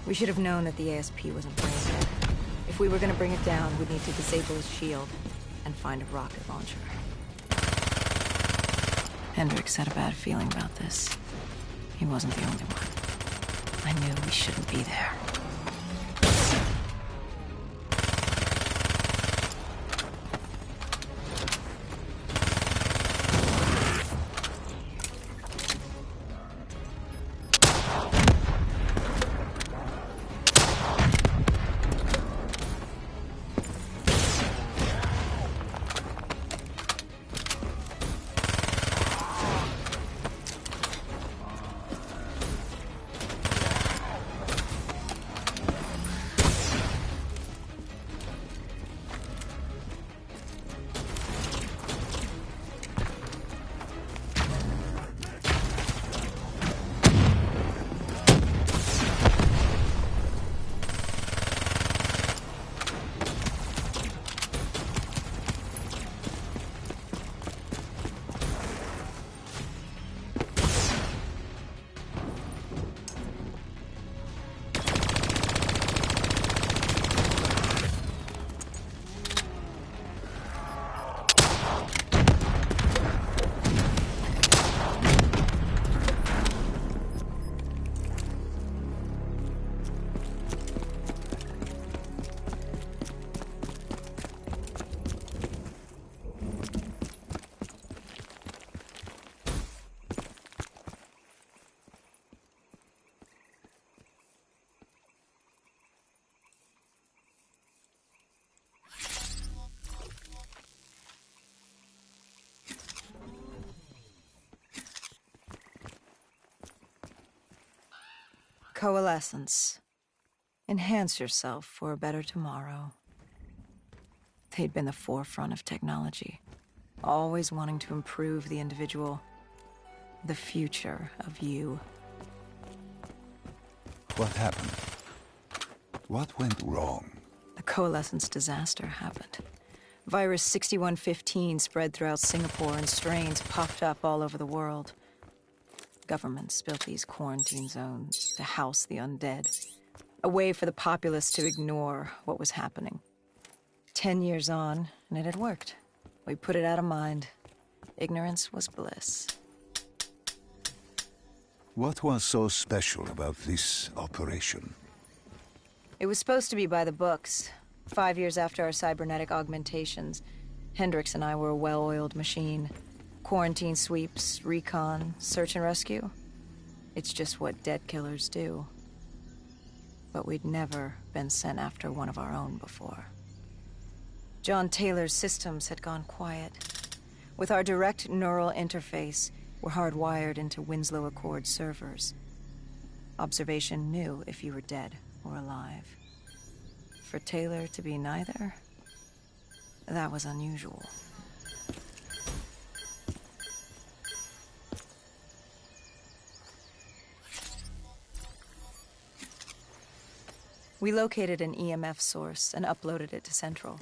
We should have known that the ASP wasn't brain dead. If we were gonna bring it down, we'd need to disable his shield and find a rocket launcher. Hendricks had a bad feeling about this. He wasn't the only one. I knew we shouldn't be there. Coalescence. Enhance yourself for a better tomorrow. They'd been the forefront of technology, always wanting to improve the individual, the future of you. What happened? What went wrong? The Coalescence disaster happened. Virus 6115 spread throughout Singapore and strains popped up all over the world. Governments built these quarantine zones to house the undead, a way for the populace to ignore what was happening. 10 years on, and it had worked. We put it out of mind. Ignorance was bliss. What was so special about this operation? It was supposed to be by the books. 5 years after our cybernetic augmentations, Hendricks and I were a well-oiled machine. Quarantine sweeps, recon, search and rescue. It's just what dead killers do. But we'd never been sent after one of our own before. John Taylor's systems had gone quiet. With our direct neural interface, we're hardwired into Winslow Accord servers. Observation knew if you were dead or alive. For Taylor to be neither, that was unusual. We located an EMF source and uploaded it to Central.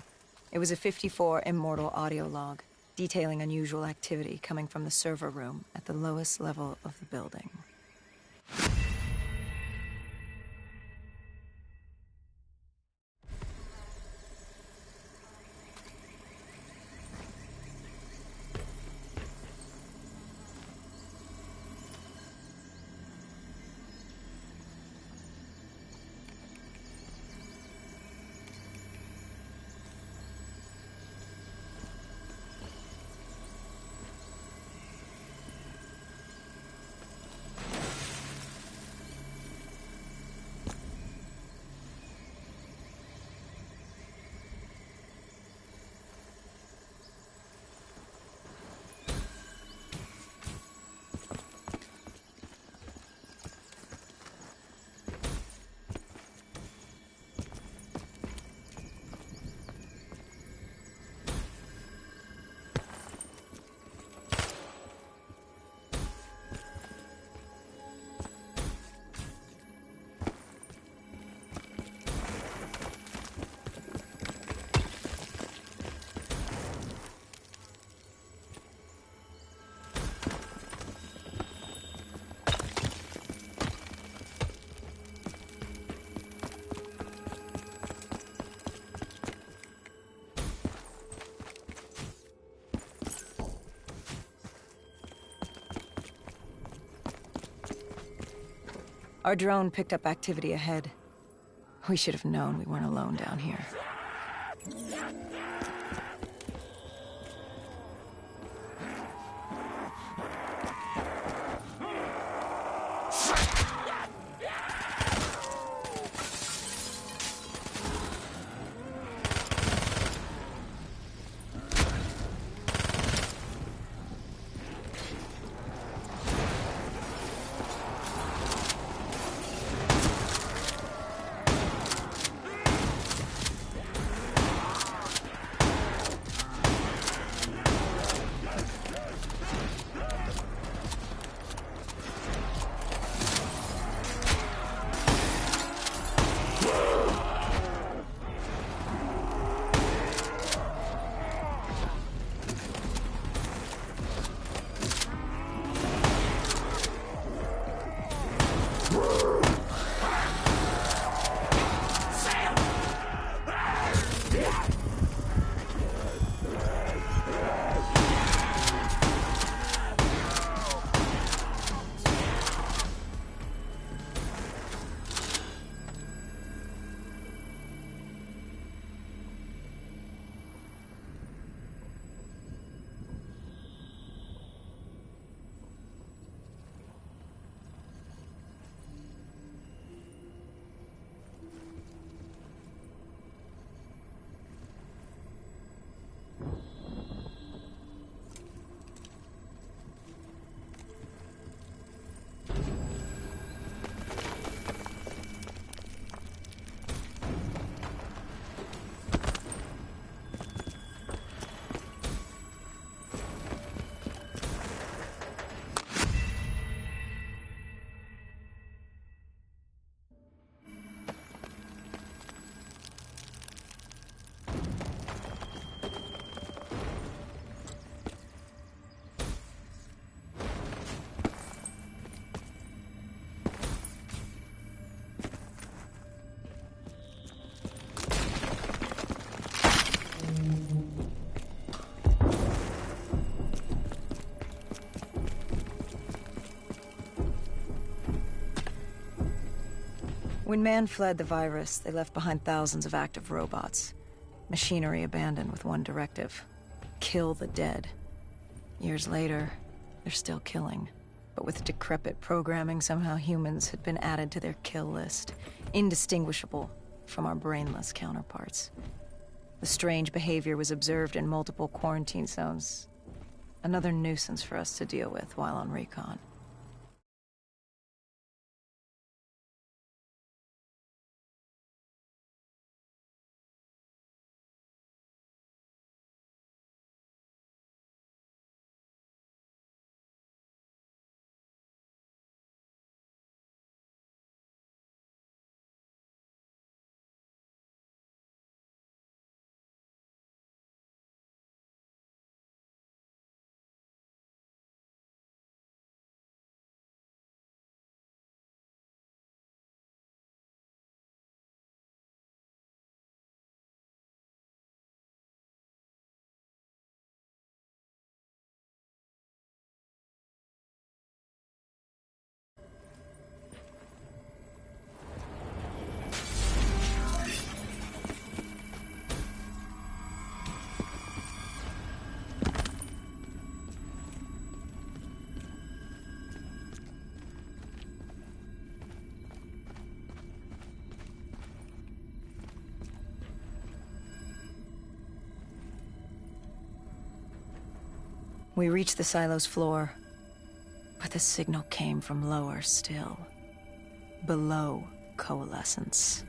It was a 54 immortal audio log, detailing unusual activity coming from the server room at the lowest level of the building. Our drone picked up activity ahead. We should have known we weren't alone down here. When man fled the virus, they left behind thousands of active robots. Machinery abandoned with one directive: kill the dead. Years later, they're still killing. But with decrepit programming, somehow humans had been added to their kill list, indistinguishable from our brainless counterparts. The strange behavior was observed in multiple quarantine zones. Another nuisance for us to deal with while on recon. We reached the silo's floor, but the signal came from lower still, below coalescence.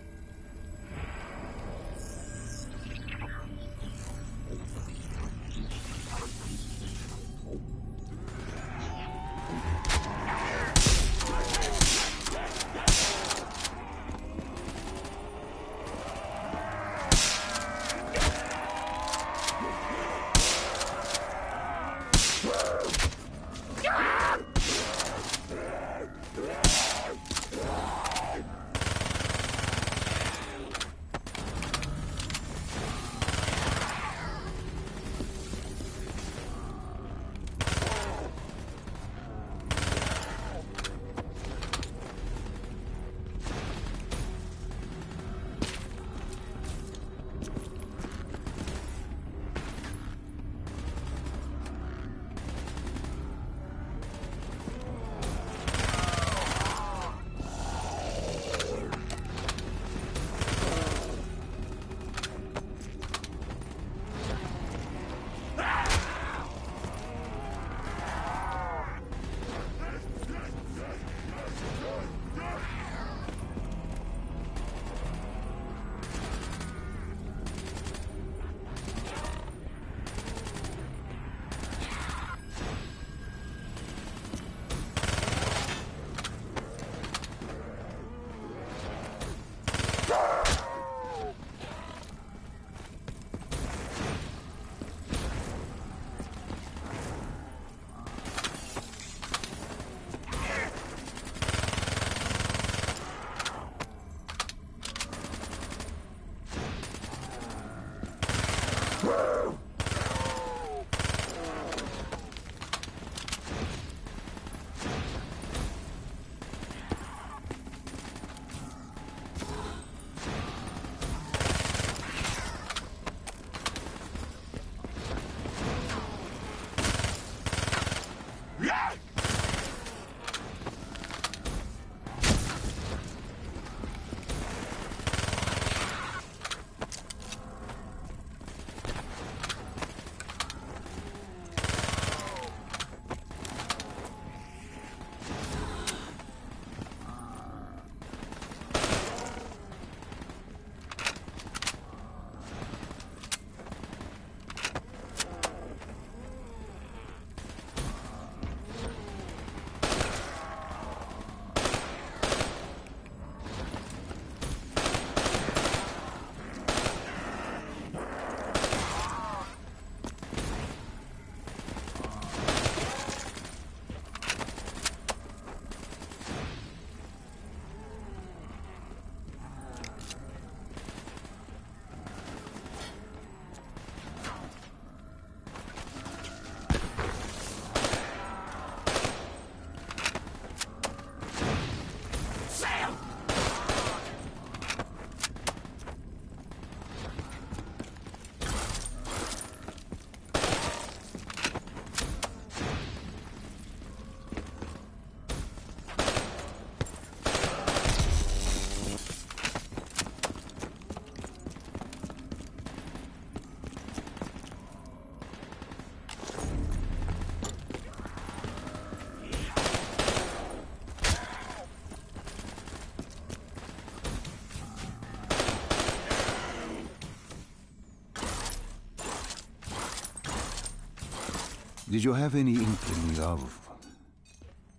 Did you have any inkling of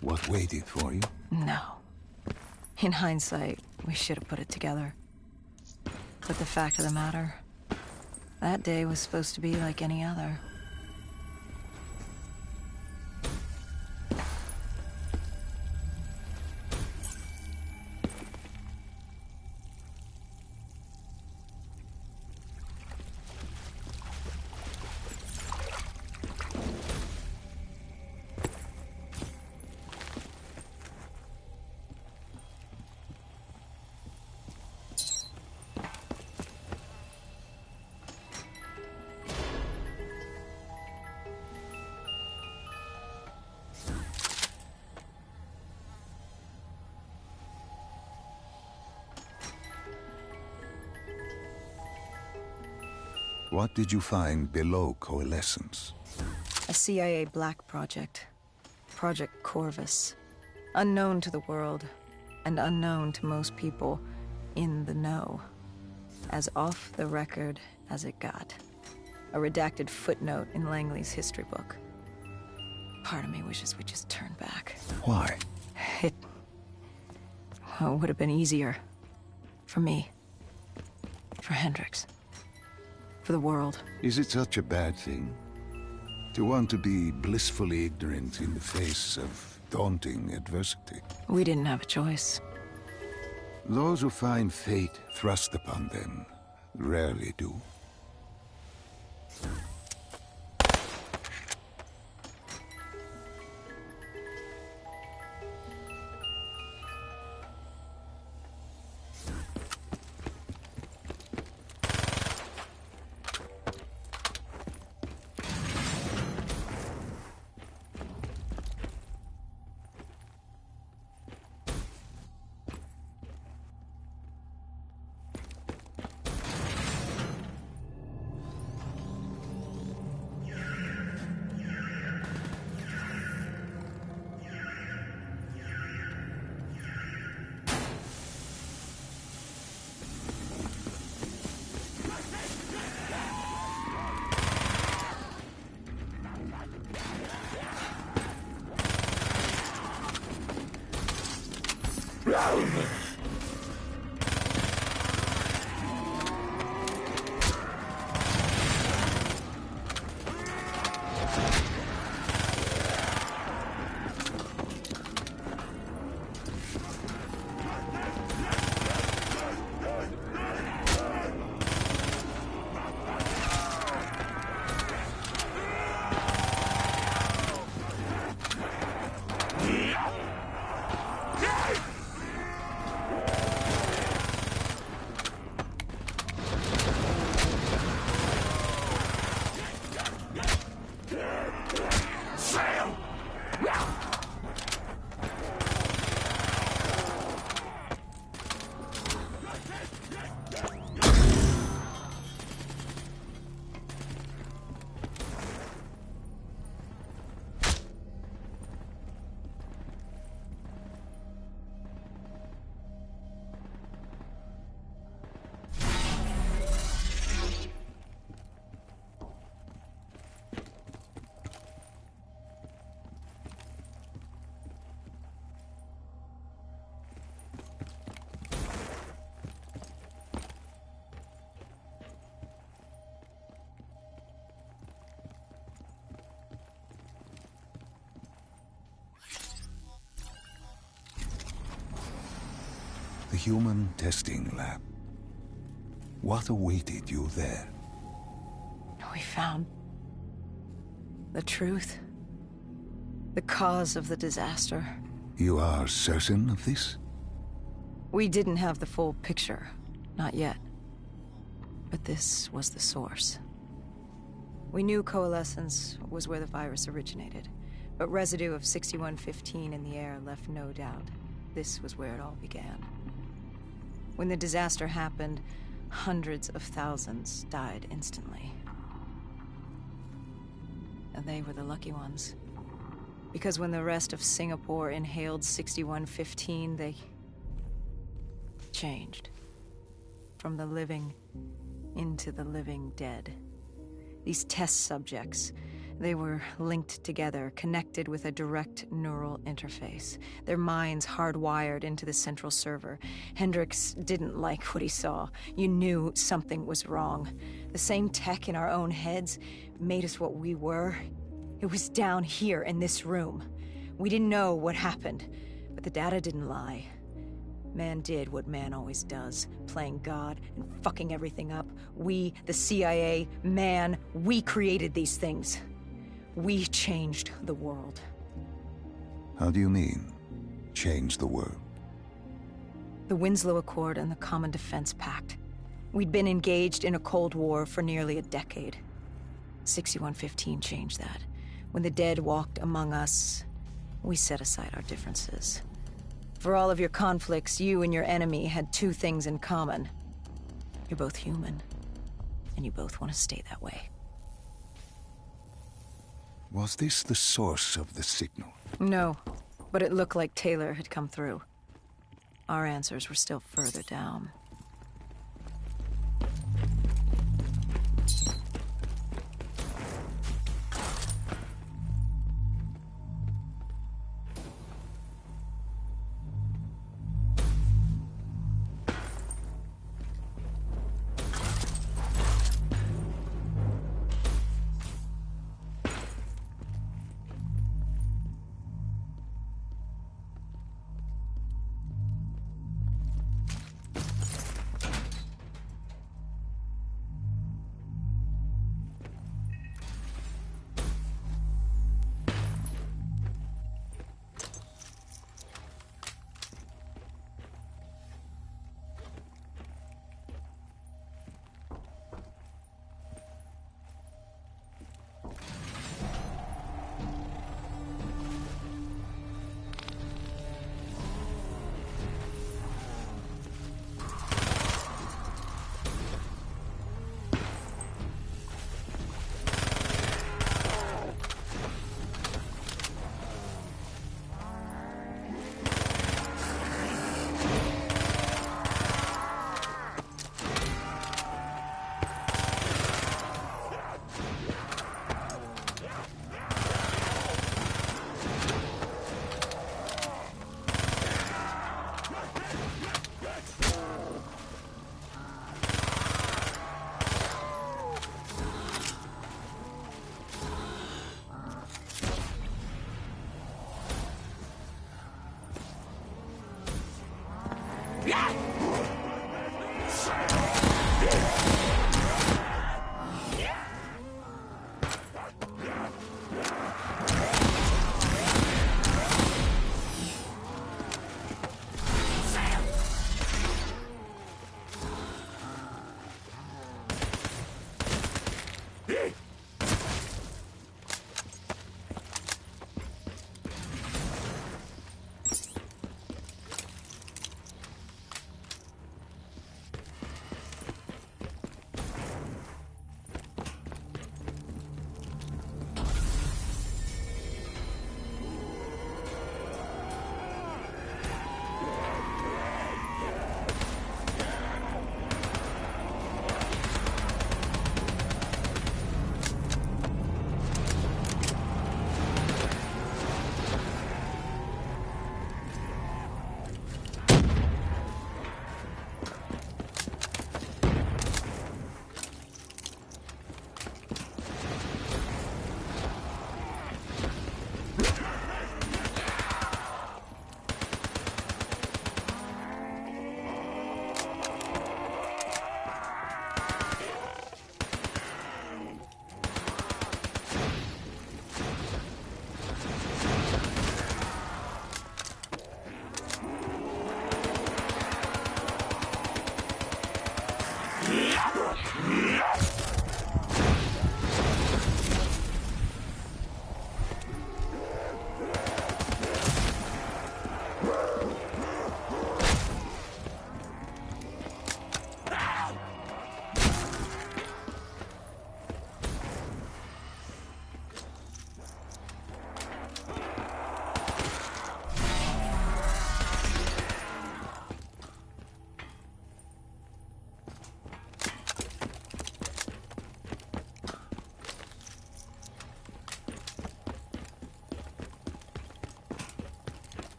what waited for you? No. In hindsight, we should have put it together. But the fact of the matter, that day was supposed to be like any other. What did you find below Coalescence? A CIA black project. Project Corvus. Unknown to the world, and unknown to most people in the know. As off the record as it got. A redacted footnote in Langley's history book. Part of me wishes we just turned back. Why? It would have been easier. For me. For Hendricks. For the world. Is it such a bad thing? To want to be blissfully ignorant in the face of daunting adversity? We didn't have a choice. Those who find fate thrust upon them rarely do. human testing lab. What awaited you there? We found the truth. The cause of the disaster. You are certain of this? We didn't have the full picture. Not yet. But this was the source. We knew coalescence was where the virus originated, but residue of 6115 in the air left no doubt. This was where it all began. When the disaster happened, hundreds of thousands died instantly. And they were the lucky ones. Because when the rest of Singapore inhaled 6115, they changed. From the living into the living dead. These test subjects, they were linked together, connected with a direct neural interface. Their minds hardwired into the central server. Hendricks didn't like what he saw. You knew something was wrong. The same tech in our own heads made us what we were. It was down here in this room. We didn't know what happened, but the data didn't lie. Man did what man always does, playing God and fucking everything up. We, the CIA, man, we created these things. We changed the world. How do you mean, change the world? The Winslow Accord and the Common Defense Pact. We'd been engaged in a Cold War for nearly a decade. 6115 changed that. When the dead walked among us, we set aside our differences. For all of your conflicts, you and your enemy had two things in common. You're both human, and you both want to stay that way. Was this the source of the signal? No, but it looked like Taylor had come through. Our answers were still further down.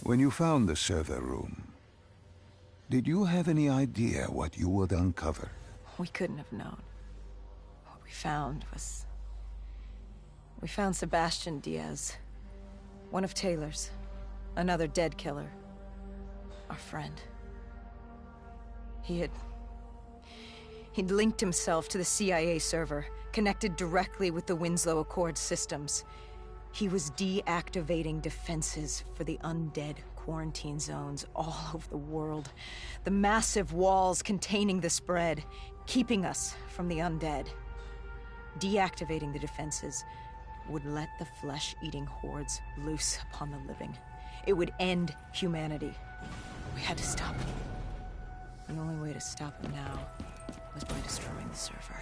When you found the server room, did you have any idea what you would uncover? We couldn't have known. What we found was... We found Sebastian Diaz. One of Taylor's. Another dead killer. Our friend. He'd linked himself to the CIA server, connected directly with the Winslow Accord systems. He was deactivating defenses for the undead quarantine zones all over the world. The massive walls containing the spread, keeping us from the undead. Deactivating the defenses would let the flesh-eating hordes loose upon the living. It would end humanity. We had to stop him. The only way to stop him now was by destroying the server.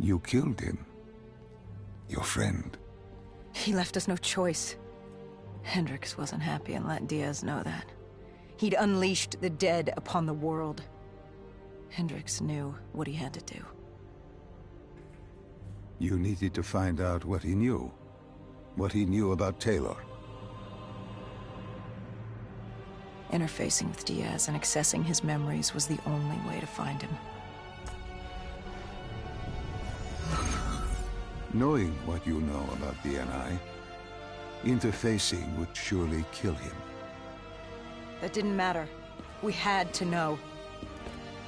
You killed him. Your friend. He left us no choice. Hendricks wasn't happy and let Diaz know that. He'd unleashed the dead upon the world. Hendricks knew what he had to do. You needed to find out what he knew. What he knew about Taylor. Interfacing with Diaz and accessing his memories was the only way to find him. Knowing what you know about the NI, interfacing would surely kill him. That didn't matter. We had to know.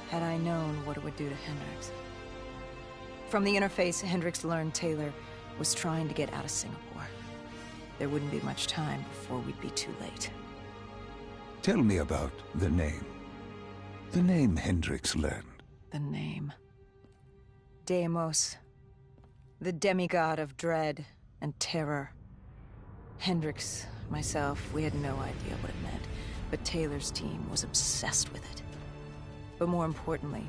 Had I known what it would do to Hendricks. From the interface, Hendricks learned Taylor was trying to get out of Singapore. There wouldn't be much time before we'd be too late. Tell me about the name. The name Hendricks learned. The name. Deimos. The demigod of dread and terror. Hendricks, myself, we had no idea what it meant, but Taylor's team was obsessed with it. But more importantly,